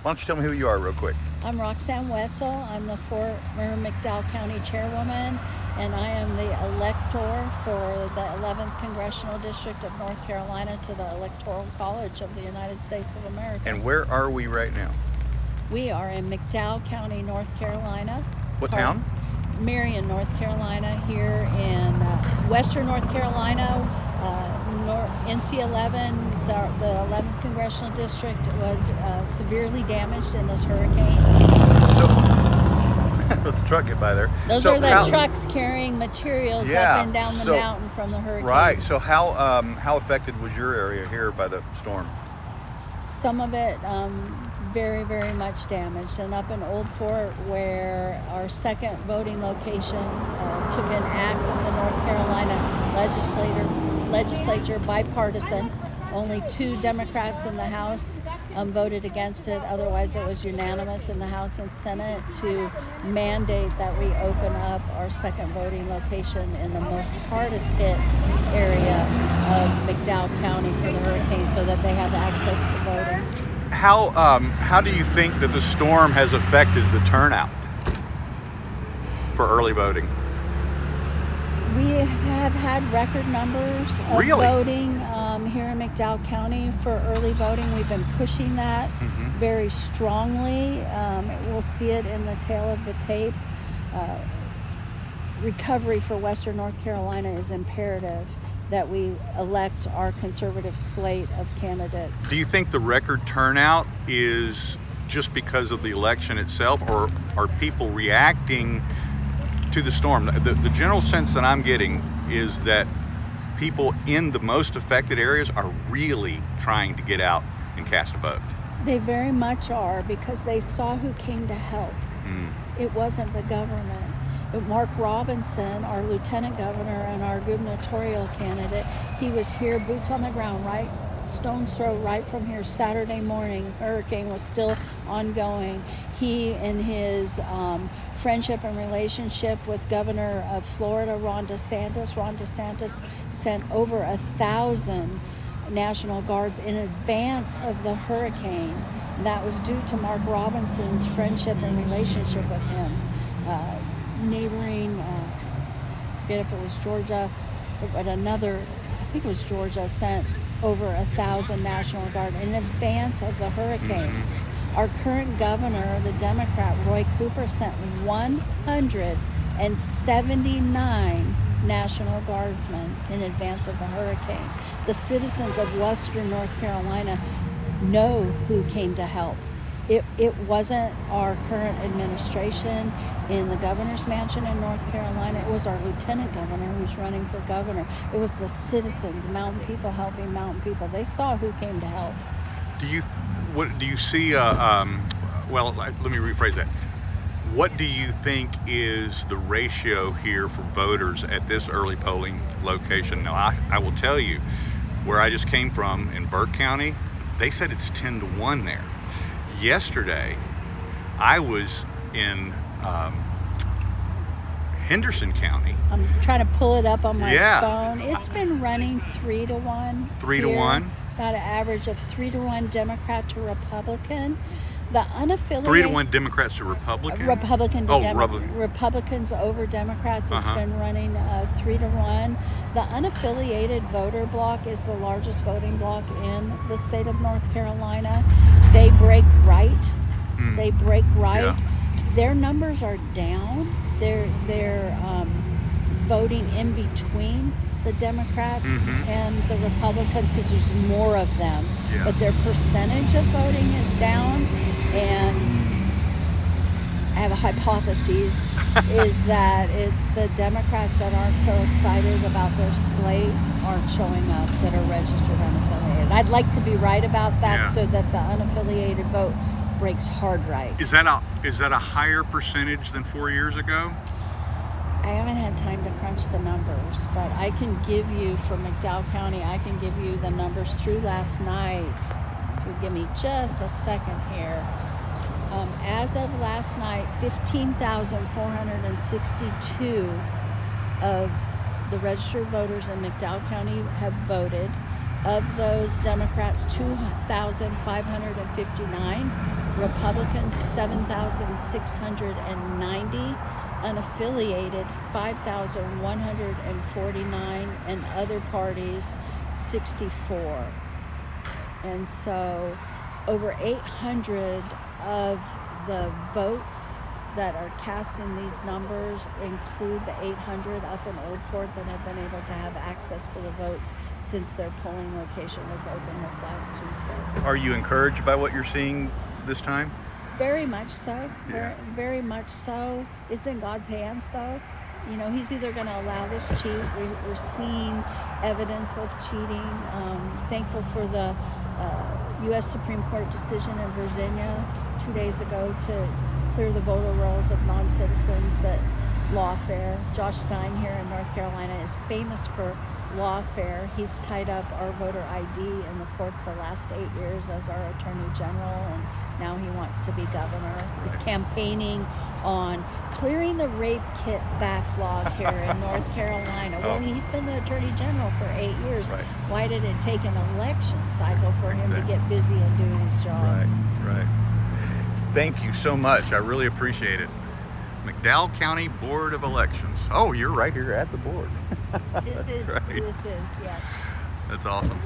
Why don't you tell me who you are real quick? I'm Roxan Wetzel. I'm the former McDowell County Chairwoman, and I am the Elector for the 11th Congressional District of North Carolina to the Electoral College of the United States of America. And where are we right now? We are in McDowell County, North Carolina. What town? Marion, North Carolina, here in western North Carolina. NC-11, the 11th Congressional District, was severely damaged in this hurricane. So, let the truck get by there. Those are the trucks carrying materials up and down the mountain from the hurricane. Right. So how affected was your area here by the storm? Some of it very, very much damaged. And up in Old Fort, where our second voting location took an act of the North Carolina legislature, bipartisan. Only 2 Democrats in the House voted against it. Otherwise, it was unanimous in the House and Senate to mandate that we open up our second voting location in the most hardest hit area of McDowell County for the hurricane, so that they have access to voting. How do you think that the storm has affected the turnout for early voting? We have had record numbers of voting here in McDowell County for early voting. We've been pushing that very strongly. We'll see it in the tail of the tape. Recovery for Western North Carolina is imperative, that we elect our conservative slate of candidates. Do you think the record turnout is just because of the election itself, or are people reacting to the storm? The general sense that I'm getting is that people in the most affected areas are really trying to get out and cast a vote. They very much are, because they saw who came to help. It wasn't the government. Mark Robinson, our lieutenant governor and our gubernatorial candidate, he was here, boots on the ground, right? Stone's throw right from here Saturday morning. Hurricane was still ongoing. He and his friendship and relationship with Governor of Florida, Ron DeSantis sent over 1,000 National Guards in advance of the hurricane. That was due to Mark Robinson's friendship and relationship with him. Neighboring, I forget if it was Georgia, but another, I think it was Georgia, sent over 1,000 National Guard in advance of the hurricane. Our current governor, the Democrat, Roy Cooper, sent 179 National Guardsmen in advance of the hurricane. The citizens of Western North Carolina know who came to help. It wasn't our current administration in the governor's mansion in North Carolina. It was our lieutenant governor who's running for governor. It was the citizens, mountain people helping mountain people. They saw who came to help. What do you see? Well, let me rephrase that. What do you think is the ratio here for voters at this early polling location? Now, I will tell you, where I just came from in Burke County, they said it's 10-1 there. Yesterday, I was in Henderson County. I'm trying to pull it up on my phone. It's been running 3-1. 3-1? About an average of 3-1 Democrat to Republican. The unaffiliated 3-1 Democrats to Republican? Republicans over Democrats. It's been running 3-1. The unaffiliated voter bloc is the largest voting bloc in the state of North Carolina. They break right. They break right. Yeah. Their numbers are down. They're voting in between the Democrats and the Republicans, because there's more of them. Yeah. But their percentage of voting is down, and I have a hypothesis is that it's the Democrats that aren't so excited about their slate aren't showing up, that are registered unaffiliated. I'd like to be right about that, so that the unaffiliated vote breaks hard right. Is that a higher percentage than 4 years ago? I haven't had time to crunch the numbers, but I can give you, for McDowell County, I can give you the numbers through last night. If you give me just a second here. As of last night, 15,462 of the registered voters in McDowell County have voted. Of those, Democrats 2,559 Republicans 7,690, unaffiliated 5,149, and other parties 64. And so over 800 of the votes that are cast in these numbers include the 800 up in Old Fort that have been able to have access to the votes since their polling location was open this last Tuesday. Are you encouraged by what you're seeing this time? Very much so. Yeah. Very much so. It's in God's hands, though. You know, he's either going to allow this cheat. We're seeing evidence of cheating. Thankful for the U.S. Supreme Court decision in Virginia 2 days ago to clear the voter rolls of non-citizens that lawfare. Josh Stein here in North Carolina is famous for lawfare. He's tied up our voter ID in the courts the last 8 years as our Attorney General, and now he wants to be governor. He's campaigning on clearing the rape kit backlog here in North Carolina. Well, he's been the Attorney General for 8 years. Right. Why did it take an election cycle for him to get busy and doing his job? Right. Thank you so much. I really appreciate it. McDowell County Board of Elections. Oh, you're right here at the board. This is, great. yes. That's awesome.